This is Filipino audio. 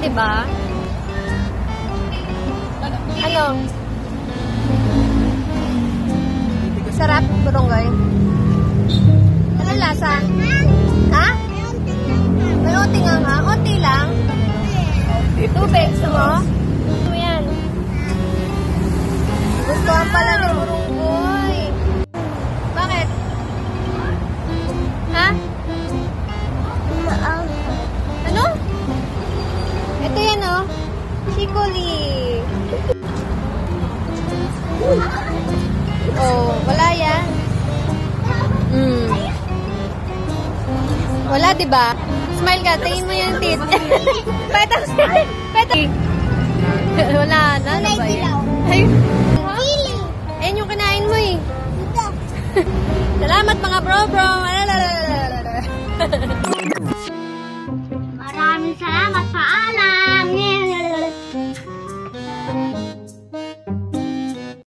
diba? Ano? Sarap, barangay. Ano lasa? Ha? May unti nga ha? Unti lang? Tubig, gusto mo? Gusto yan. Gustuhan pala ni Burunggoy. Bakit? Ha? Ano? Ito yan oh. Chicoli. Oh, wala yan. Wala, diba? Smile ka, tingin mo yung teeth. Petang smile. Petang. Wala na, ano ba yan? Ayun yung kinain mo eh. Salamat mga bro-bro. Maraming salamat pa.